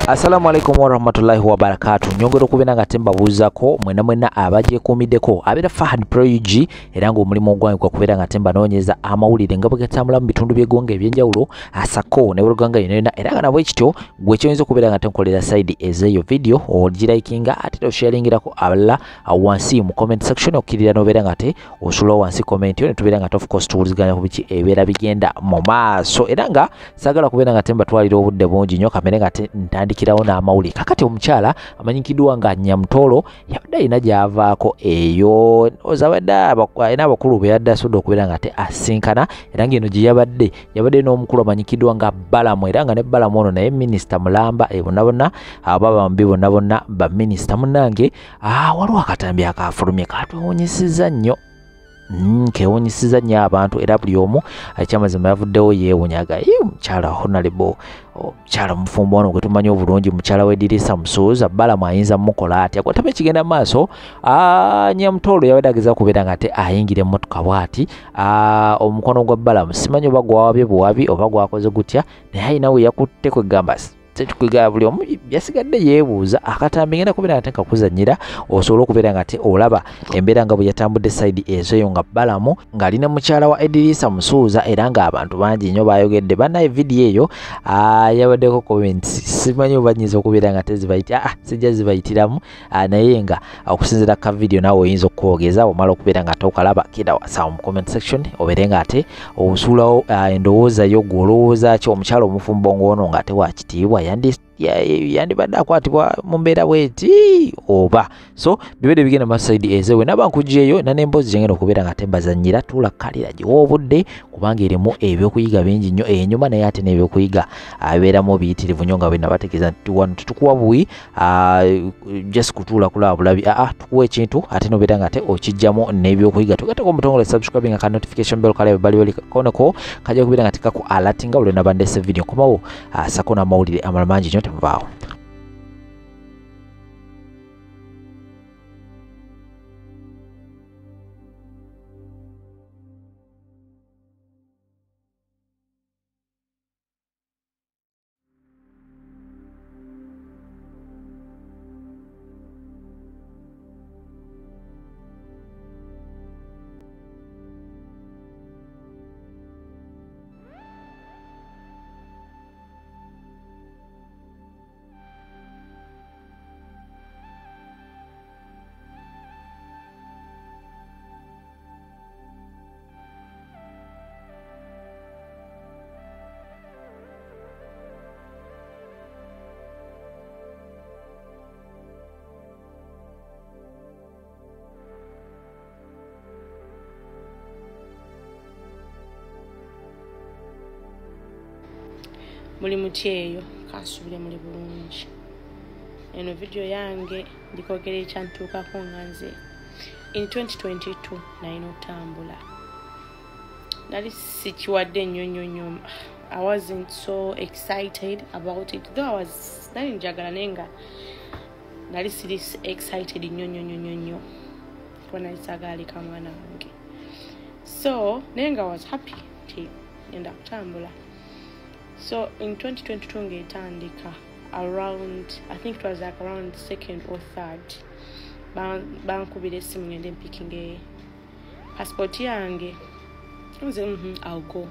Assalamu alaikum warahmatullahi wabarakatuh. Nyongero kubena nga temba buzako mwena abaje kumideko abera Fahad Pro UG era ngo mulimo gwanyu kwa kubera nga temba nonyeza amawulire nga bagatambula mu bitundu by'egonga ebyenjawulo asako ne buluganga yinena era nga nabwe kityo gwe kyonzo kubera nga tenkolera side ezeyo video ogiraikinga ate to sharingira ko aballa wansi mu comment section okirira no bera nga te osulo wansi comment yo ne tubera nga of course tuwuliziganya ku biki ebera bigenda mu maaso era nga sagala kubera nga temba twalira obudde bungi nnyo kamere nga ntandikirawo n'amawulire kakati omukyala amanyikidwa nga Nyamtolo yabadde ina gyavaako eyo ozabadde ina abakulu be yadde asudde okubeera nga te asinkana era ng'eno gye yabadde n'omukulu amanyikidwa nga Balamu era nga ne Balamu ono naye minisita mulamba bonna aba bambi bonna ba minisita munnange waliwo akatambi akafulumye katwewunyisiza nnyo kewunyisiza nnyo abantu era buli omu ekyamazima yavuddewo yeewunyaga mukyala honorable mukyala mufumbo ono gwe tumanyi obulungi mukyala w'Edirisa Musuuza Balamu ayinza mukola atya kwatame kigenda maaso Nyamtolo yabadde ageza kubeera nga te ayingira emmotoka bw'ati omukono gwa Balamu simanyi oba gwawabye buwabi oba gwakoze gutya naye ayina we yakutte kwegamba tukugaba buli omu yasigadde yeebuuza akatambi ngenda kubeera nga te kakuzannyira osobola okubeera nga te olaba embeera nga bwe yatambudde side ezoyo nga Balamu ng'alina mukyala wa Edirisa Musuuza era ng'abantu bangi nnyo bayogedde bannaye vidiyo eyo yabaddeko comments simanyi oba nnyinza okubeera nga te zibayitira sijja zibayitiramu naye nga okusinziira ka vidiyo naawe oyinza okwogeza omala okubeera nga te okalaba kida wasawo mu comment section obeere nga te osuulawo endowooza yo gwe olowooza ki omukyala omufumbo ng'ono nga te wakitiibwa yandibadde akwatibwa mu mbeera bweti oba so bibedde bigenda mu side ezewe nabankujeeyo nanemboozi gyengenda okubeera nga tembazannyira tuula kalira giwa obudde kubanga erimu ebyokuyiga bingi nnyo enyuma naye ate n'ebyokuyiga abeeramu biyitirivu nnyo nga bwe nabategeeza nti wano tetukuwa buwi just kutuula kulaba bulabi tukuwa ekintu ate nobeera nga te okijjamu n'ebyokuyiga tugateko omutongole subscribing aka notification bell kalabe bali koneko kajja kubeera nga tekaku alatinga buli nabandese video komawo sako n'amawulire amala mangi nnyo temuvaawo. Muli mutyeyo kasubire muli bulungi eno video yange ndikwogera ekyantuukako nga nze in 2022 nalina otambula nali sikiwadde nnyo I wasn't so excited about it though nali njagala naye nga nali siri excited nnyo kuba nali saagaalika mwana wange so naye nga was happy nti ngenda kutambula. So in 2022 ngetandika around I think it was like around 2nd or 3rd bankubira esimu ngende mpicking passport yange I'll go.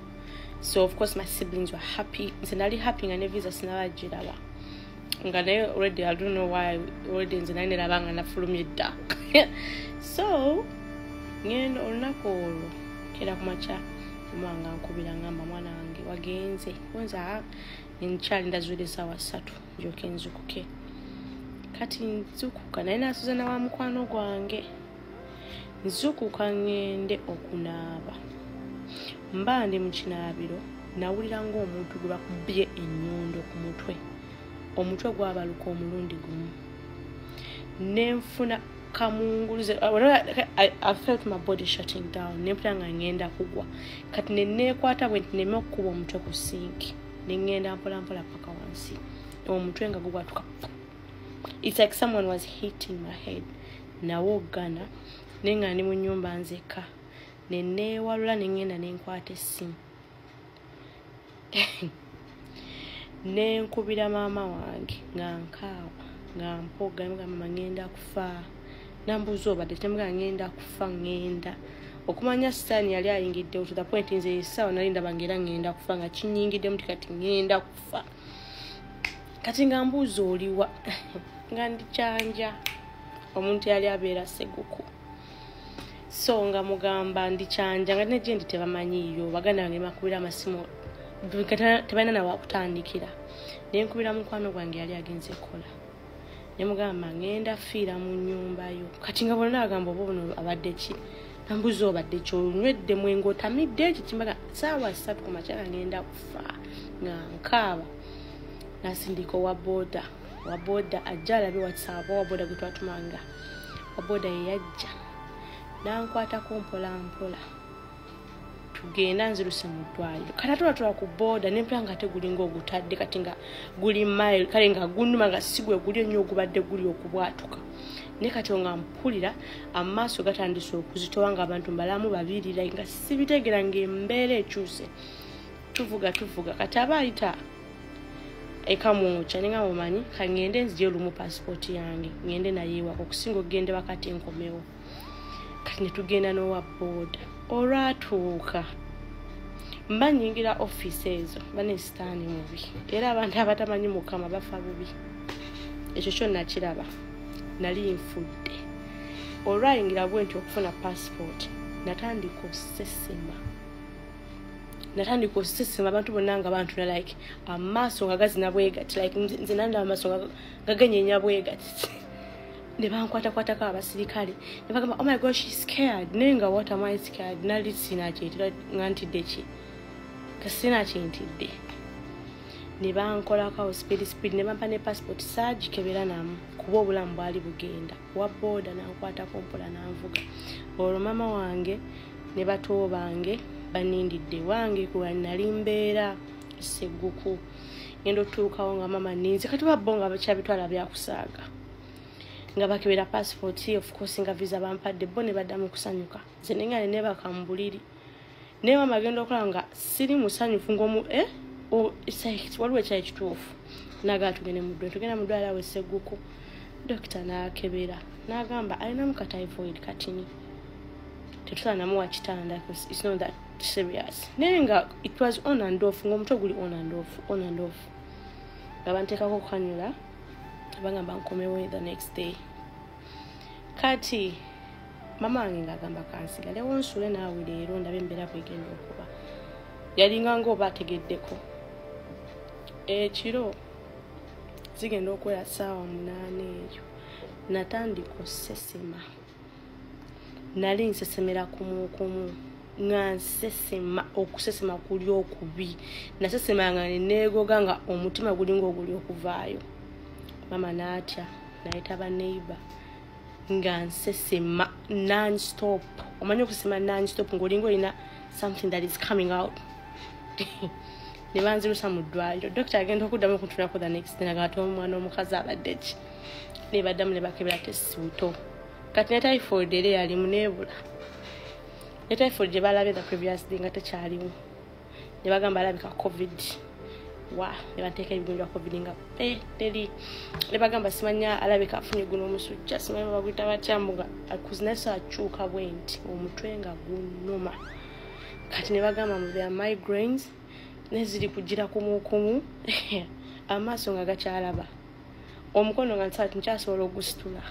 So of course my siblings were happy. Nali happy nga ne visa sinabagiraba nga naye already I don't know why already nzinanira nga nafulumye dda so ngendo olunaku olwo kera kumacha umanga nkubira ngamba mwana wange wagenze kwanza nchali ndazuliza wa 3 njoke nzukuke kati nzukuka naye nasuzana wa mukwano gwange nzukuka ngende okunaaba mbandi mu kinaabiro nawulira ng'omuntu gwe bakubye ennyondo ku mutwe omutwe gwabaluka omulundi gumu nenfuna kamunguluze I felt my body shutting down nempula nga ngenda kugwa kati nenekwata bwe nneme okukuba omutwe ku sinki nengenda mpola paka wansi omutwe nga gugwatuka. It's like someone was hitting my head nawogana nenga ndi mu nnyumba nzeka neneewalula nengenda nenkwata essimu nenkubira maama wange nga nkaawa nga mpoga nga mama ngenda kufa nambuzo obadde temga ngenda kufa ngenda okumanya sitaani yali ayingidde to the point nze sawa nali ndabangera ngenda kufa nga kinyingidde muti kati ngenda kufa kati nga mbuzo oliwa nga ndikyanja omuntu yali abeera Seguku so nga mugamba ndikyanja nga neje ndi tebamanyiyo baganda bange makubira amasimu tebalina na wakutandikira nenkubira mukwano gwange yali agenze kola nemugamba ngenda fiira mu nyumba yo kati nga bonna agamba obuno abadde ki nambuzo obadde kyonywedde mwengo tamidde ekyo kimbaga saawa 3 ku makya ngenda kufa nga nkaaba nasindiko wa boda ajala bi WhatsApp wa boda gutwatumanga wa boda yajja nankwata kompola mpola tugenda nziruse mu ddwaliro kata ku boda nempanga tegulinga ogutadde kati nga guli mile kale nga gunuma nga sigwe guli nnyo ogubadde guli okubwatuka ne kati nga mpulira amaaso gatandise okuzitowa nga abantu mbalamu babirira nga sibitegera ng'embeera ekyuse tuvuga kati abayita ekamucha ninga mumanyi kangende nzije lumu passport yange ngende naye wako kusingo gende wakati enkomewo kati netugenda no wa boda oratuuka mbanyingira offices bane stani mubi era abantu abatamanyi mukama bafa bubi ekyo kyonna kiraba nali nfudde olwayingira bwenti okufuna passport natandika osesema abantu bonna nga bantu na like amaaso nga gazina bwegati like nze nanda amaaso nga ganyenya bwegati ne bankwata abasirikale ne bagamba oh my gosh she's scared nenga what am I scared nali sina kyetira ngantidde ki kasina kyentidde ne bankola ka speed ne bampa ne passport saji kebera namu kuba obulamu bwali bugenda wa boda nankwata kompola nanvuga olwo mama wange ne bato bange banindidde wange kuba nali mbeera Seguku ngendo tuukawo nga mama ninzi kati babonga bakyabitwala byakusaaga nga bakebera passport of course nga visa bampadde bo ne baddamu kusanyuka nze nengane ne bakambuliri ne mama agenda okola nga siri musanyufu ngomu waliwo ekyali kituufu naga tugende mu ddwaliro we Seguku dokita nakebera nagamba alinamu ka typhoid katini tetusanamuwa kitanda it's not that serious nenga it was on and off ngomutwe guli on and off ngabantekako kukanyula abangamba nkomewo the next day kati mama wange ngagamba kansigale wonsule naawe leero ndabe embeera bwegenda okuba yalinga ng'oba ategeddeko ekiro zigenda okwera ssaawa 8 eyo natandika osesema nali nsesemera kumu nga nsesema okusesema kuli okubi nasesema nga neegoga nga omutima gulinga oguli okuvaayo mama naatya nayita baneighbor nga nsesema non-stop omanyi okusema non-stop ng'olinga olina something that is coming out ne banzirusa mu ddwaliro dokita agenda okuddamu okutunako the next day nagata omwana omukazi abadde ki ne baddamu ne bakebera tesituto kati ne typhoid era yalimu neebula ne typhoid gye balabye the previous day nga tekyalimu ne bagamba alabika covid ne banteeka ebigundu bya covid nga teri ne bagamba simanya alabika afunye guno omusujja simanya baguyita batyambuga akuzinasa akyuka bwenti omutwe nga gunuma kati ne bagamba mu bya migraines neziri kugira kumu amaaso nga gakyalaba omukono nga nkyasobola ogusitula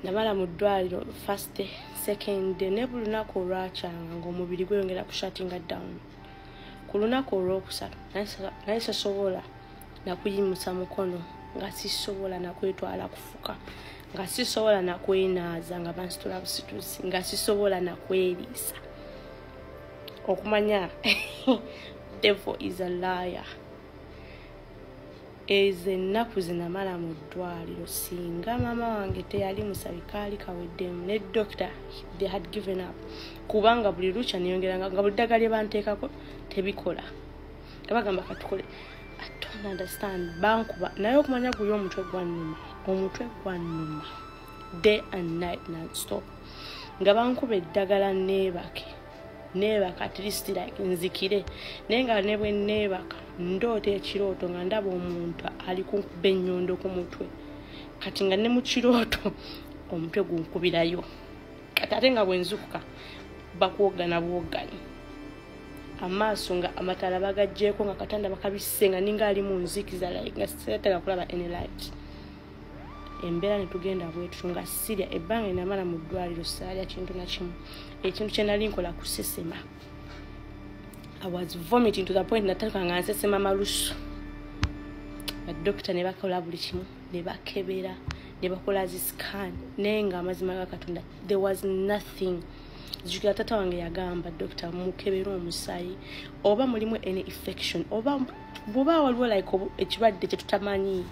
namala mu ddwaliro first day second day ne buli lunaku olwakyanga ng'omubiri gweyongera kushatinga down ku lunaku olwokusatu naye sisobola nakuyimusa mukono nga sisobola nakwetwala kufuka nga sisobola nakwenaaza nga bansitula busituzi nga sisobola nakweriisa okumanya devil is a liar ennaku zinamala mu ddwaliro singa mama wange teyali musabikaali kaweddemu ne doctor they had given up kubanga buli lukya neyongeranga nga buli ddagala lye banteekako tebikola bagamba katukole I don't understand bankuba naye okumanya guli omutwe gwannuma day and night non-stop nga bankuba eddagala neebake neebaka at least like nzikire naye nga ne bwe neebaka ndoota ekirooto nga ndaba omuntu ali kunkuba ennyondo ku mutwe kati nga ne mu kirooto omutwe gunkubirayo kati ate nga bwe nzukuka bakwogana bwogani amaaso nga amatala bagagjeeko nga katanda bakabisse nga ninga ali mu nzikiza like nga seetega kulaba any light. Embeera ne tugenda bwetu nga sirya ebbanga enamala mu ddwaliro saalya kintu na kimu. Ekintu kye nali nkola kusesema. I was vomiting to the point nataka nga nsesema malusu. Badokita ne bakola buli kimu ne bakebera ne bakola scan naye nga amazima ga Katonda there was nothing. Jukira tata wange yagamba dokita mukebera omusayi oba mulimu any infection oba buba waliwo like ekirwadde kye tutamanyi.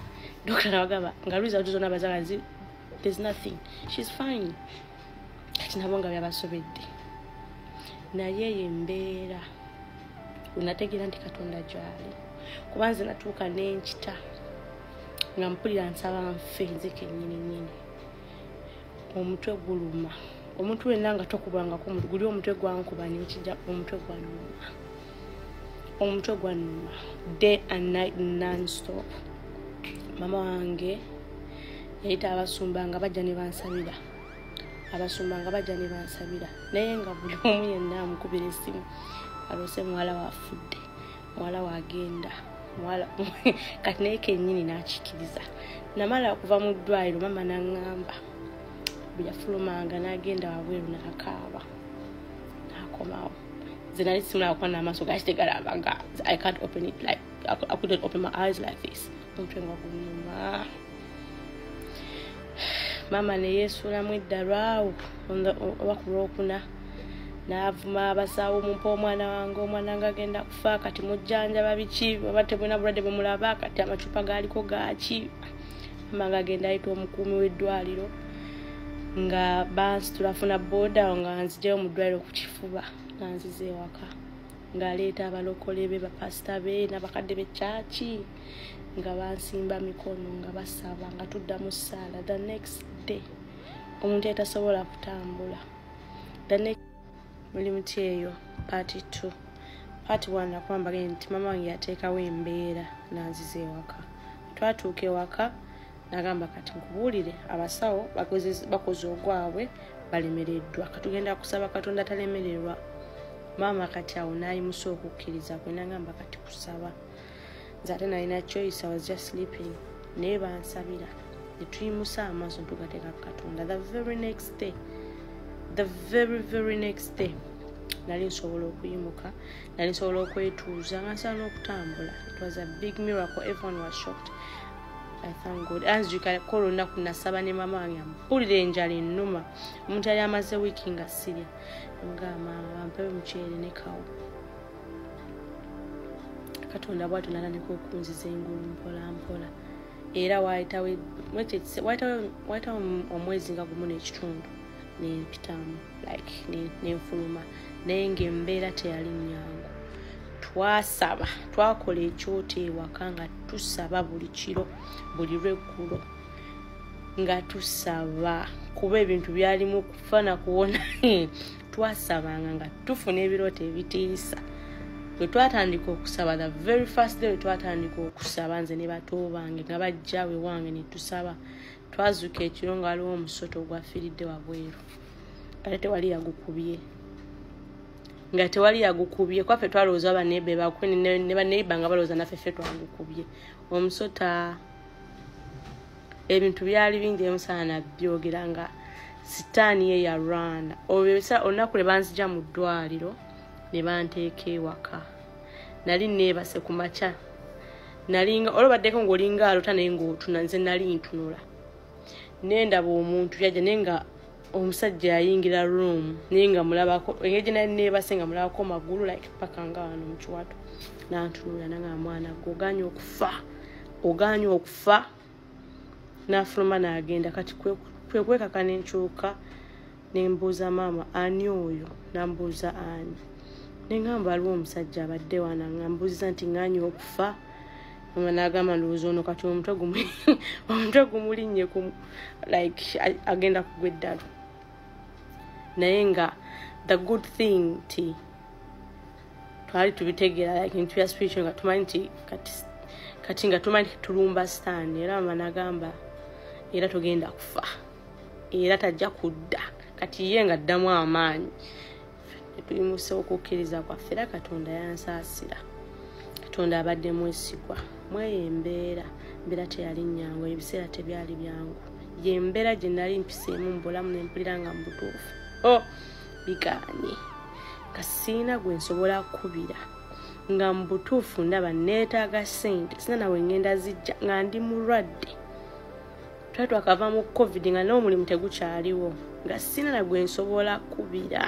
Dokita nabagamba nga result zonna bazalazi there's nothing, she's fine. Kati nabo nga byabasobedde naye embeera unategeera nti Katonda gyali kubanze natuuka n'enkita nga mpulira nsaba nfe nze kennyini omutwe guluma omuntu wenna nga tokubangako guli omutwe gwankuba nekijja omutwe gwanuma day and night non-stop. Mama wange yayita abasumba nga bajja ne bansabira naye nga buli omu yenna amukubira essimu alose muwala wafudde muwala wagenda muwala kati naye kennyini n'akikiriza. Namala okuva mu ddwaliro mama n'aŋŋamba byafulumanga n'agenda wabweru n'akaaba n'akomawo. Nze nali simulaba kuba n'amaaso gakitegala nga I can't open it like I couldn't open my eyes like this. Omutwe nga gunnuma. Mama ne yeesulamu edda lwawo oba ku Lwokuna n'avuma abasawo mumpa omwana nga agenda kufa kati mujjanjaba biki oba tebuna bulwadde bwe mulaba kati amacupa gaaliko gaaki. Mama nga agenda ayita omukuumi w'eddwaliro nga tulafuna booda nga nzijeyo mu ddwaliro ku kifuba nga nzize ewaka ng'aleeta abalokole be bapasita be n'abakadde b'ekyaki nga bansimba mikono nga basaba nga tudda mu ssaala. The next day omuntu etasobola kutambula. Muli muti eyo part 2. Part 1 nakwamba nti mama wange yateekawo embeera nanziza ewaka. Twatuuka ewaka nagamba kati nkubuulire abasawo bakoze ogwabwe balemereddwa katugenda kusaba Katonda talemererwa. Mama kati awo nayimusa okukkiriza kwe nagamba kati kusaba. Nze ate nalina choice, I was just sleeping. Naye bansabira ne tuyimusa amaaso tugateeka Katonda. The very next day nali nsobola okuyimuka nali nsobola okwetuuza nga nsobola n'okutambula. It was a big miracle. Everyone was shocked. I thank God. Anzijukira ko olunaku nasaba ne mama wange mpulira enjala ennuma. Omuntu yali amaze wiiki nga sirya nga mama mpewe muceere ne kawo. Katonda bw'atyo natandika okunziza engulu mpola era waayitawo omwezi nga gumu n'ekitundu nempitamu like nenfuluma naye ng'embeera teyali nnyangu. Twasaba twakola ekyoto ewaka nga tusaba buli kiro buli lweggulo nga tusaba kuba ebintu byalimu kufana kuwona. Twasabanga nga tufuna ebirooto ebitiisa. Bwe twatandika okusaba the very first day twatandika okusaba nze ne bato bange nga bajja we wange ne tusaba twazuka ekiro nga waliwo omusoto ogwafiiridde wabweru ate tewali yagukubye kwaffe twalowooza abaneebe bakwe ne baneiba nga balowooza naffe ffe twagukubye omusota. Ebintu byali bingi emusaana byogera nga sitaani ye yarwana. Olunaku lwe banzija mu ddwaliro ne banteeka ewaka nali neebase ku makya nalinga olwobaddeko ng'olinga alota naye ng'otuna. Nze nali ntunula nendaba omuntu yajja naye nga omusajja yayingira room naye nga mulabako engeri gye nali neebase nga mulabako magulu like paka nga wano mu kiwato nantunula nanga mwana gwe ogaanye okufa n'afuluma n'agenda. Kati kwekaka nenkyuka nembuuza maama ani oyo nambuuza ani nengamba aliwo omusajja abadde wana ngambuuziza nti nganye okufa. Mama n'agamba ndowooza ono kati omutwe gumulinnye like agenda kugwa eddalo. Naye nga the good thing ti twali tubitegeera like into your speech nga tumanyi nti kati nga tumanyi tulumba stand era mama nagamba era tugenda kufa era tajja kudda kati ye nga ddamu amaanyi tulimuse okukkiriza kwaffe era Katonda yansaasira Katonda abadde mwesigwa mweyembeera mbeera teyali nnyangu ebiseera tebyali byangu yembeera gye nali mpiseemu mu bulamu ne mpulira nga mbutuufu biganye kasiina gwe nsobola kubira nga mbutuufu ndaba neetaaga ssente sina nawe ngenda zijja nga ndi mulwadde twakava mu covid nga n'omulimu tegukyaliwo nga sina na gwe nsobola kubira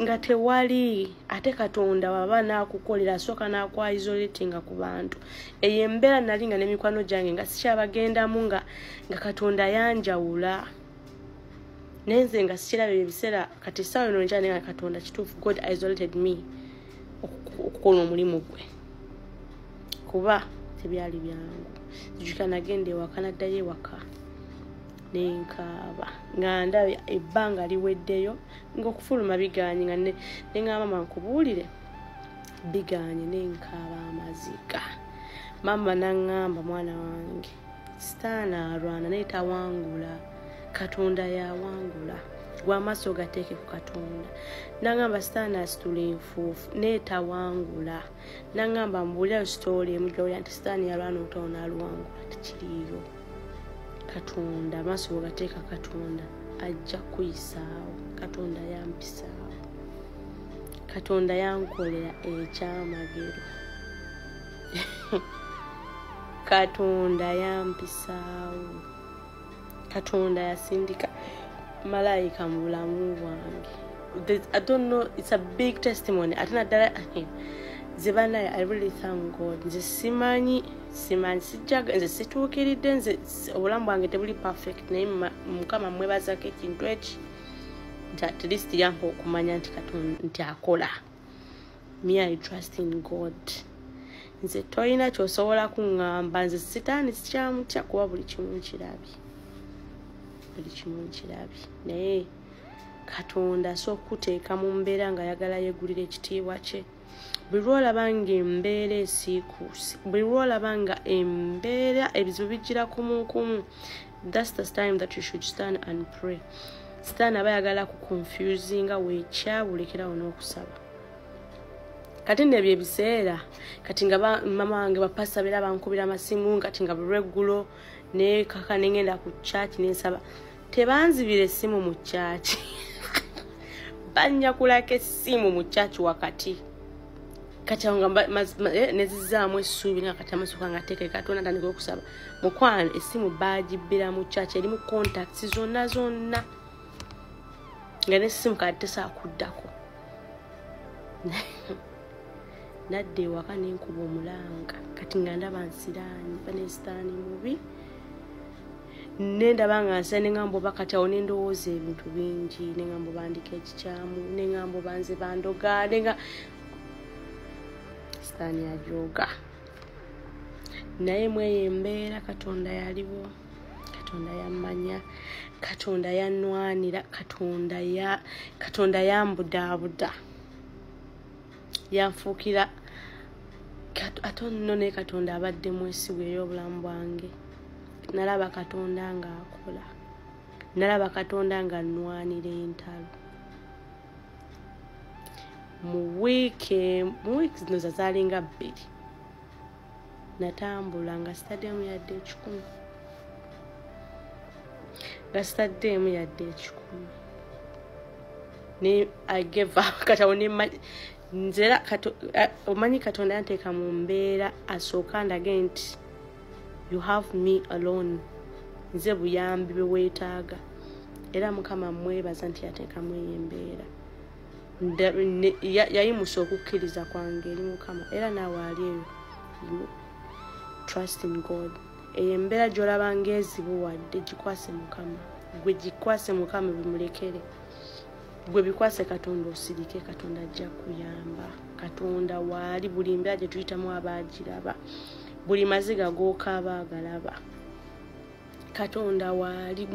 nga tewali ate Katonda waba n'akukolera asooka n'akwa isolatinga ku bantu eyo embeera nali nga n'emikwano gyange nga sikyabagendamu nga Katonda yanjawula nenze nga sikiraba ebiseera kati saawa eno nkyali nga Katonda kituufu God isolated me okukola omulimu gwe kuba tebyali byangu nzijukira nagenda ewaka naddayo ewaka nenkaaba nga ndaba ebbanga liweddeyo ng'okufuluma biganye nga neŋŋamba mama nkubuulire biganye nenkaaba amaziga mama naŋŋamba mwana wange sitaana alwana naye tawangula Katonda yawangula gwa maaso gateeke ku Katonda naŋŋamba sitaana asitula enfuufu naye tawangula naŋŋamba mbuulirayo sitooli emu gy'owulira nti sitaani yalwana olutalo n'aluwangula tekiriiyo Katonda maaso gateeka Katonda ajja kuyisaawo Katonda yampisaawo Katonda yankolera ekyamagero Katonda yampisaawo Katonda yasindika malayika mu bulamu bwange I don't know, it's a big testimony atena ddala zibanaye I really thank God nze simanyi sijjaga nze situukiridde nze obulamu bwange tebuli perfect naye Mukama mwebazako ekintu eki nti at least yampa okumanya nti Katonda nti akola me I trust in God nze toyina kyosobola kuŋŋamba nze sitaani sikyamutya kuba buli kimu nkirabye naye Katonda so kuteeka mu mbeera nga yagala yeggulira ekitiibwa kye buli lwolaba nga embeera esiikuusi buli lwolaba nga embeera ebizibu bijjira kumu that's the time that you should stand and pray sitaani aba yagala kuconfusinga weekyabulekerawo n'okusaba kati nno ebyo ebiseera kati nga mama wange bapasa beera bankubira amasimu kati nga bulweggulo ne kaka nengenda ku church nensaba tebanzibira essimu mu church banyakulako essimu mu church wakati kati awo nga nezizaamu essuubi nga kati amasuka nga teeke Katonda ntandika okusaba mukwano essimu baagibbira mu church erimu contacts zonna nga n'essimu kati tesaakuddako nadde ewaka nenkuba omulanga kati nga ndaba nsiraanyi banesitaani mubi nendaba nga nsa neŋŋamba oba kati awo nendowooza ebintu bingi neŋŋamba obandika ekikyamu neŋŋamba obanze bandoga nenga sitaani ajooga naye mweyo embeera Katonda yaliwo Katonda yammanya Katonda yannwanira Katonda yambudaabuda yanfuukira ate nno naye Katonda abadde mwesigwa ey'obulamu bwange nalaba Katonda nga akola nalaba Katonda nga nnwanira entalo mu wiiki zino zazaalinga 2 natambula nga stadium yadde 10 ne I gave up katawo ne nzera omanyi Katonda yanteeka mu mbeera asooka ndage nti you have me alone nze buyambi bwe weetaaga era Mukama mwebaza nti yateekamu eyo embeera yayimusa okukkiriza kwange eri Mukama era naawe ali eyo trust in God eyo embeera gy'olaba ng'ezibuwadde gikwase Mukama gwe gikwase Mukama bimulekere gwe bikwase Katonda osirike Katonda ajja kuyamba Katonda waali buli mbeera gye tuyitamu abaagiraba buli maziga g'okaaba agalaba Katonda waali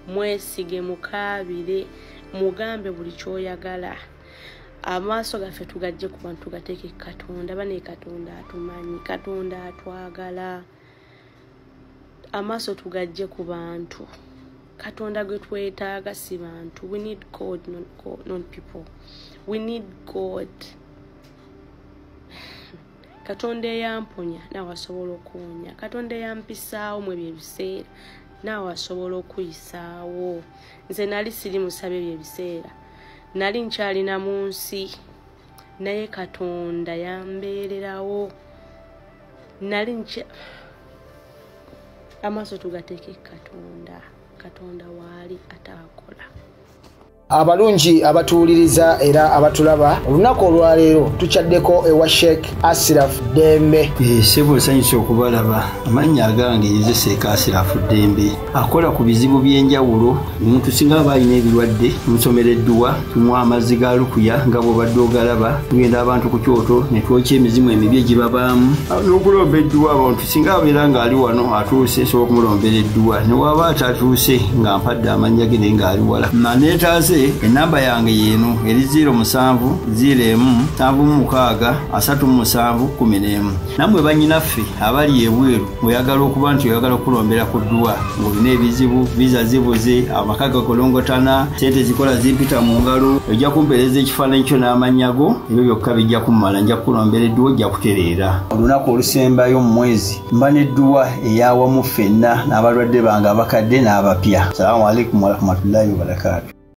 mwesige mukaabire mugambe buli kyoyagala amaaso gaffe tugajje ku bantu tugateeke Katonda. Bane Katonda atumanyi, Katonda atwagala. Amaaso tugajje ku bantu. Katonda gwe twetaaga si bantu. We need God, not people. We need God. Katonda yamponya nawe asobola okuwonya. Katonda yampisaawo mu ebyo ebiseera nawe asobola okuyisaawo. Nze nali siri musabe ebyo ebiseera, nali nkyalina mu nsi, naye Katonda yambeererawo. Amaaso tugateeke Katonda. Katonda waali ataakola. Abalungi abatuuliriza era abatulaba, olunaku olwaleero tukyaddeko ewa Sheikh Ashraf Dembe. Sebo sanyusa okubalaba. Amannya agange ye Sheikh Ashraf Dembe. Akola ku bizibu by'enjawulo. Omuntu singa aba alina ebirwadde musomereddwa, tumuwa amazzi ga lukuya nga bw'obadde ogalaba. Tugenda abantu ku kyoto ne twokya emizimu emibi egibabaamu. N'okulomba edduwa abantu singa abeera ng'ali wano atuuse sobola okumulombera edduwa. Ne waba atatuuse nga mpadde amannya ge naye ng'ali wala. Neetaase enamba yange yeno eri 0701763711. Namwe bannyinaffe abali ebweru oyagala okuba nti oyagala okulombera ku dduwa ng'olina ebizibu visa zibuze, amaka gakolongotana, sente zikola zimpita mu ngalo, ojja kumpeereza ekifaananyi kyo n'amannya go, ebyo byokka bijja kummala. Nja kukulombera edduwa, ojja kutereera. Olunaku olusembayo mu mwezi mba n'edduwa eyawamu ffenna n'abalwadde bange abakadde n'abapya. Salaamu alaikum warahmatullahi wabarakatuh.